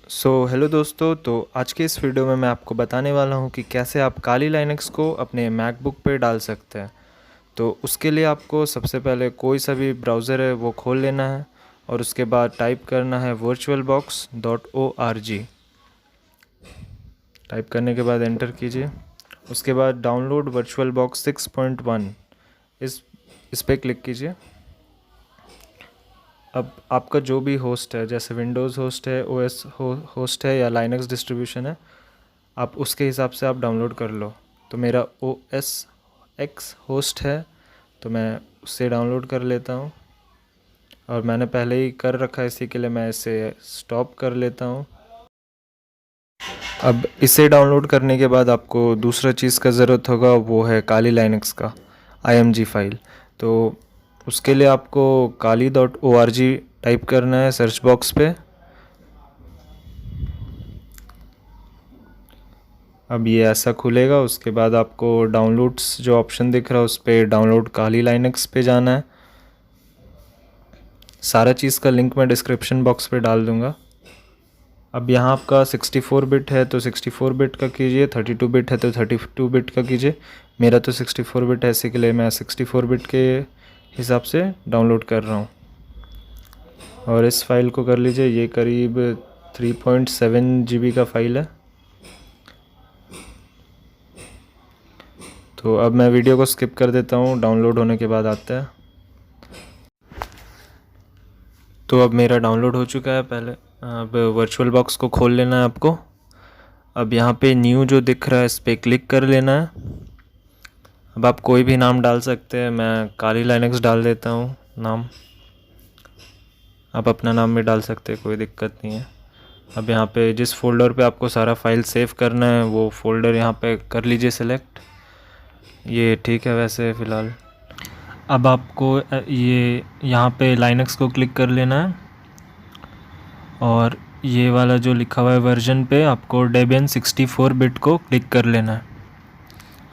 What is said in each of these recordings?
Hello दोस्तों। तो आज के इस वीडियो में मैं आपको बताने वाला हूं कि कैसे आप काली लाइनक्स को अपने मैकबुक पे डाल सकते हैं। तो उसके लिए आपको सबसे पहले कोई सा भी ब्राउज़र है वो खोल लेना है और उसके बाद टाइप करना है virtualbox.org। टाइप करने के बाद एंटर कीजिए। उसके बाद डाउनलोड वर्चुअलबॉक्स 6.1 इस पे क्लिक कीजिए। अब आपका जो भी होस्ट है, जैसे विंडोज़ होस्ट है, ओएस होस्ट है या लाइनक्स डिस्ट्रीब्यूशन है, आप उसके हिसाब से आप डाउनलोड कर लो। तो मेरा OS X होस्ट है तो मैं उससे डाउनलोड कर लेता हूँ, और मैंने पहले ही कर रखा है, इसी के लिए मैं इसे स्टॉप कर लेता हूँ। अब इसे डाउनलोड करने के बाद आपको दूसरा चीज़ का ज़रूरत होगा, वो है काली लाइनक्स का IMG फाइल। तो उसके लिए आपको kali.org टाइप करना है सर्च बॉक्स पे। अब ये ऐसा खुलेगा। उसके बाद आपको डाउनलोड्स जो ऑप्शन दिख रहा है उस पर डाउनलोड काली लाइनक्स पे जाना है। सारा चीज़ का लिंक मैं डिस्क्रिप्शन बॉक्स पे डाल दूँगा। अब यहाँ आपका 64 बिट है तो 64 बिट का कीजिए, 32 बिट है तो 32 बिट का कीजिए। मेरा तो 64 बिट है, इसी के लिए मैं 64 बिट के हिसाब से डाउनलोड कर रहा हूँ। और इस फाइल को कर लीजिए, ये करीब 3.7 GB का फाइल है। तो अब मैं वीडियो को स्किप कर देता हूँ, डाउनलोड होने के बाद आता है। तो अब मेरा डाउनलोड हो चुका है। पहले अब वर्चुअल बॉक्स को खोल लेना है आपको। अब यहाँ पे न्यू जो दिख रहा है इस पर क्लिक कर लेना है। अब आप कोई भी नाम डाल सकते हैं, मैं काली लाइनक्स डाल देता हूँ नाम। आप अपना नाम भी डाल सकते हैं, कोई दिक्कत नहीं है। अब यहाँ पे जिस फोल्डर पे आपको सारा फाइल सेव करना है वो फोल्डर यहाँ पे कर लीजिए सिलेक्ट। ये ठीक है वैसे फ़िलहाल। अब आपको ये यहाँ पे लाइनक्स को क्लिक कर लेना है, और ये वाला जो लिखा हुआ है वर्जन पे आपको डेबियन 64 बिट को क्लिक कर लेना है।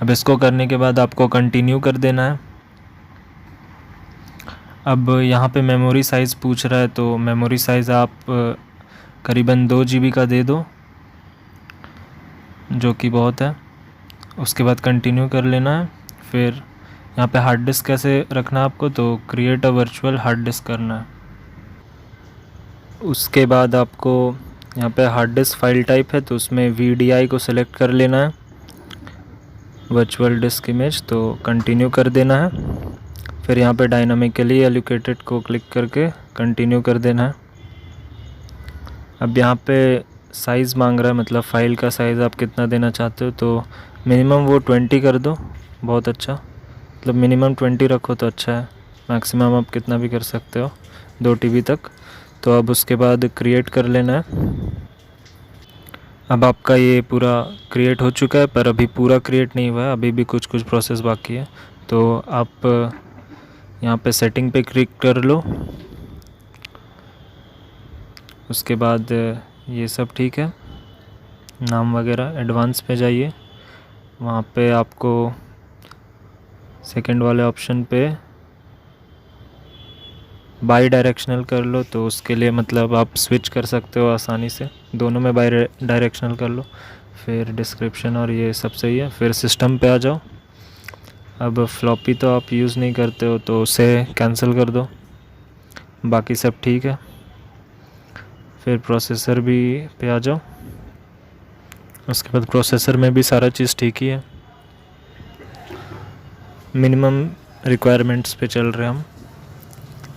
अब इसको करने के बाद आपको कंटिन्यू कर देना है। अब यहाँ पे मेमोरी साइज़ पूछ रहा है, तो मेमोरी साइज़ आप करीबन 2 GB का दे दो, जो कि बहुत है। उसके बाद कंटिन्यू कर लेना है। फिर यहाँ पे हार्ड डिस्क कैसे रखना है आपको, तो create a virtual hard disk करना है। उसके बाद आपको यहाँ पे हार्ड डिस्क फाइल टाइप है तो उसमें VDI को सिलेक्ट कर लेना है, वर्चुअल डिस्क इमेज, तो कंटिन्यू कर देना है। फिर यहाँ पे डायनामिकली एलोकेटेड को क्लिक करके कंटिन्यू कर देना है। अब यहाँ पे साइज़ मांग रहा है, मतलब फ़ाइल का साइज़ आप कितना देना चाहते हो, तो मिनिमम वो 20 कर दो, बहुत अच्छा। मतलब मिनिमम 20 रखो तो अच्छा है, मैक्सिमम आप कितना भी कर सकते हो, 2 TB तक। तो अब उसके बाद क्रिएट कर लेना है। अब आपका ये पूरा क्रिएट हो चुका है, पर अभी पूरा क्रिएट नहीं हुआ है, अभी भी कुछ कुछ प्रोसेस बाकी है। तो आप यहाँ पे सेटिंग पे क्लिक कर लो। उसके बाद ये सब ठीक है, नाम वगैरह एडवांस पे जाइए। वहाँ पे आपको सेकंड वाले ऑप्शन पे बाई डायरेक्शनल कर लो, तो उसके लिए मतलब आप स्विच कर सकते हो आसानी से, दोनों में बाई डायरेक्शनल कर लो। फिर डिस्क्रिप्शन और ये सब सही है। फिर सिस्टम पे आ जाओ। अब फ्लॉपी तो आप यूज़ नहीं करते हो तो उसे कैंसिल कर दो, बाकी सब ठीक है। फिर प्रोसेसर भी पे आ जाओ। उसके बाद प्रोसेसर में भी सारा चीज़ ठीक ही है, मिनिमम रिक्वायरमेंट्स पे चल रहे हैं हम।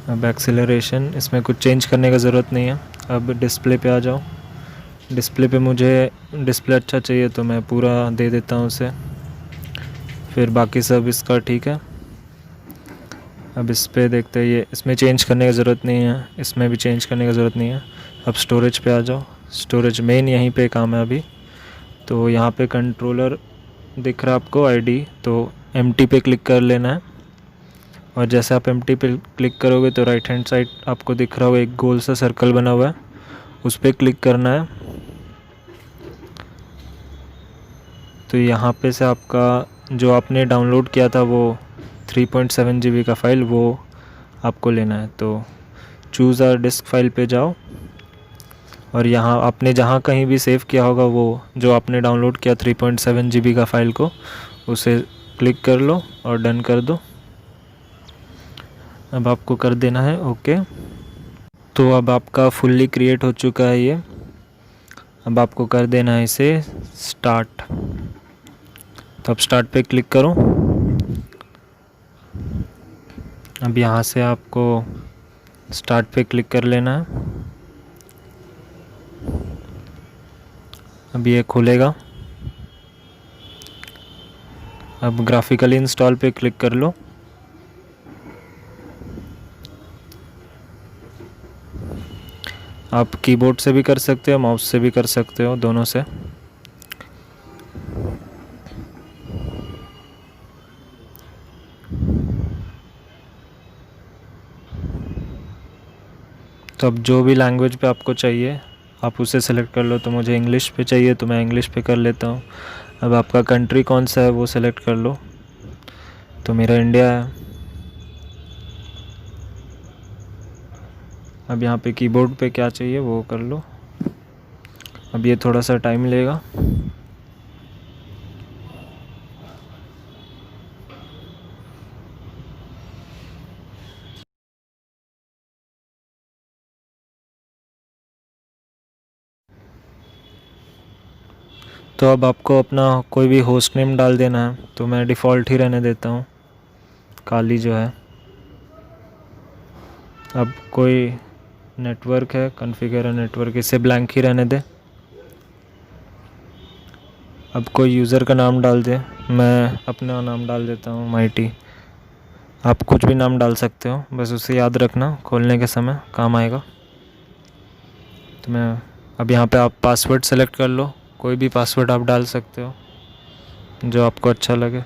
अब एक्सेलरेशन इसमें कुछ चेंज करने का ज़रूरत नहीं है। अब डिस्प्ले पे आ जाओ। डिस्प्ले पे मुझे डिस्प्ले अच्छा चाहिए तो मैं पूरा दे देता हूँ उसे। फिर बाकी सब इसका ठीक है। अब इस पे देखते हैं, ये इसमें चेंज करने की ज़रूरत नहीं है, इसमें भी चेंज करने की ज़रूरत नहीं है। अब स्टोरेज पे आ जाओ। स्टोरेज मेन यहीं पे काम है अभी। तो यहाँ पे कंट्रोलर दिख रहा है आपको ID, तो एम्प्टी पे क्लिक कर लेना है। और जैसे आप एम्प्टी पे क्लिक करोगे तो राइट हैंड साइड आपको दिख रहा होगा एक गोल सा सर्कल बना हुआ है, उस पर क्लिक करना है। तो यहाँ पे से आपका जो आपने डाउनलोड किया था वो 3.7 GB का फ़ाइल, वो आपको लेना है। तो चूज़ अ डिस्क फाइल पे जाओ और यहाँ आपने जहाँ कहीं भी सेव किया होगा वो जो आपने डाउनलोड किया 3.7 GB का फाइल को, उसे क्लिक कर लो और डन कर दो। अब आपको कर देना है ओके। तो अब आपका फुल्ली क्रिएट हो चुका है ये। अब आपको कर देना है इसे स्टार्ट। तो अब स्टार्ट पे क्लिक करो। अब यहाँ से आपको स्टार्ट पे क्लिक कर लेना है। अब ये खुलेगा। अब ग्राफिकली इंस्टॉल पे क्लिक कर लो। आप कीबोर्ड से भी कर सकते हो, माउस से भी कर सकते हो, दोनों से। तो अब जो भी लैंग्वेज पे आपको चाहिए आप उसे सेलेक्ट कर लो। तो मुझे इंग्लिश पे चाहिए तो मैं इंग्लिश पे कर लेता हूँ। अब आपका कंट्री कौन सा है वो सेलेक्ट कर लो। तो मेरा इंडिया है। अब यहाँ पे कीबोर्ड पे क्या चाहिए वो कर लो। अब ये थोड़ा सा टाइम लेगा। तो अब आपको अपना कोई भी होस्ट नेम डाल देना है। तो मैं डिफ़ॉल्ट ही रहने देता हूँ, काली जो है। अब कोई नेटवर्क है, कॉन्फ़िगर नेटवर्क, इसे ब्लैंक ही रहने दे। अब कोई यूज़र का नाम डाल दे। मैं अपना नाम डाल देता हूँ माइटी। आप कुछ भी नाम डाल सकते हो, बस उसे याद रखना, खोलने के समय काम आएगा। तो मैं अब यहाँ पे आप पासवर्ड सेलेक्ट कर लो। कोई भी पासवर्ड आप डाल सकते हो जो आपको अच्छा लगे,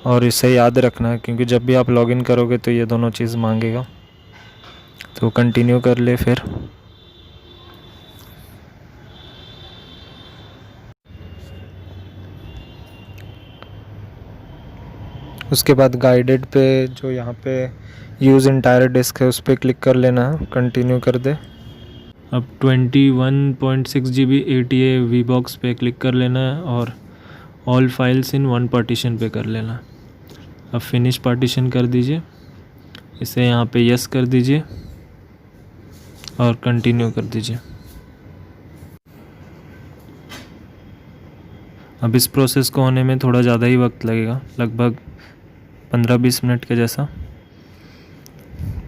और इसे याद रखना है क्योंकि जब भी आप लॉगिन करोगे तो ये दोनों चीज़ मांगेगा। तो कंटिन्यू कर ले फिर। उसके बाद गाइडेड पे जो यहाँ पे यूज़ इंटायर डिस्क है उस पर क्लिक कर लेना है, कंटिन्यू कर दे। अब 21.6 GB ATA VBOX पे क्लिक कर लेना है और all files in one partition पे कर लेना है। अब फिनिश पार्टीशन कर दीजिए, इसे यहाँ पे यस कर दीजिए और कंटिन्यू कर दीजिए। अब इस प्रोसेस को होने में थोड़ा ज़्यादा ही वक्त लगेगा, लगभग 15-20 मिनट के जैसा।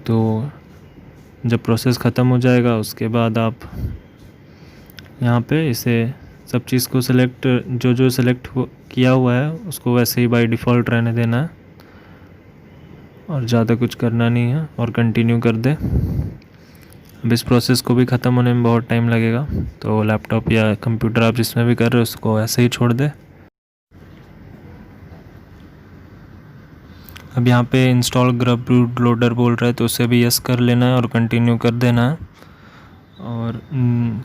तो जब प्रोसेस ख़त्म हो जाएगा उसके बाद आप यहाँ पे इसे सब चीज़ को सिलेक्ट, जो जो सिलेक्ट किया हुआ है उसको वैसे ही बाय डिफ़ॉल्ट रहने देना है और ज़्यादा कुछ करना नहीं है, और कंटिन्यू कर दे। अब इस प्रोसेस को भी ख़त्म होने में बहुत टाइम लगेगा, तो लैपटॉप या कंप्यूटर आप जिसमें भी कर रहे हो उसको ऐसे ही छोड़ दे। अब यहाँ पे इंस्टॉल ग्रब बूट लोडर बोल रहा है तो उसे भी यस कर लेना है और कंटिन्यू कर देना है, और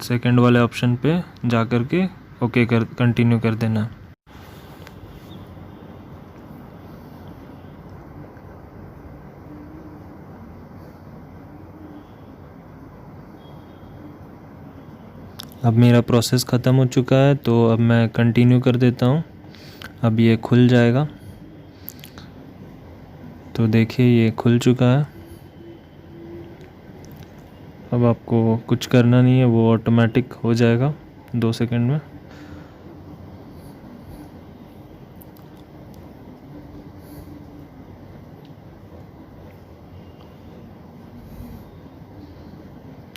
सेकंड वाले ऑप्शन पे जा कर के ओके कर कंटिन्यू कर देना है। अब मेरा प्रोसेस ख़त्म हो चुका है तो अब मैं कंटिन्यू कर देता हूँ। अब ये खुल जाएगा। तो देखिए ये खुल चुका है। अब आपको कुछ करना नहीं है, वो ऑटोमेटिक हो जाएगा 2 सेकंड में।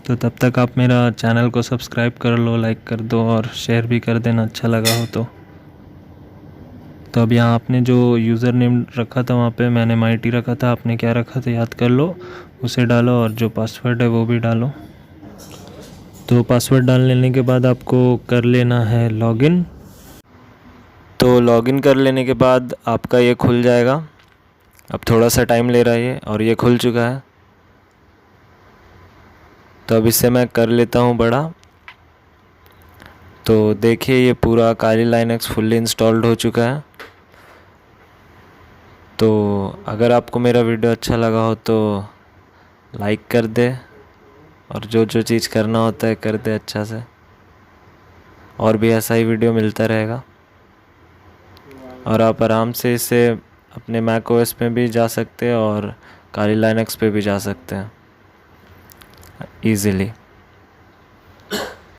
तो तब तक आप मेरा चैनल को सब्सक्राइब कर लो, लाइक कर दो और शेयर भी कर देना अच्छा लगा हो तो। अब यहाँ आपने जो यूज़र नेम रखा था वहाँ पे मैंने माइटी रखा था, आपने क्या रखा था याद कर लो, उसे डालो और जो पासवर्ड है वो भी डालो। तो पासवर्ड डाल लेने के बाद आपको कर लेना है लॉगिन। तो लॉगिन कर लेने के बाद आपका ये खुल जाएगा। अब थोड़ा सा टाइम ले रहा है ये, और ये खुल चुका है। तो अब इसे मैं कर लेता हूँ बड़ा। तो देखिए ये पूरा काली लाइनक्स फुल्ली इंस्टॉल्ड हो चुका है। तो अगर आपको मेरा वीडियो अच्छा लगा हो तो लाइक कर दे और जो जो चीज़ करना होता है कर दे अच्छा से। और भी ऐसा ही वीडियो मिलता रहेगा और आप आराम से इसे अपने मैक ओएस पे भी जा सकते हैं और काली लाइनक्स पे भी जा सकते हैं ईज़िली।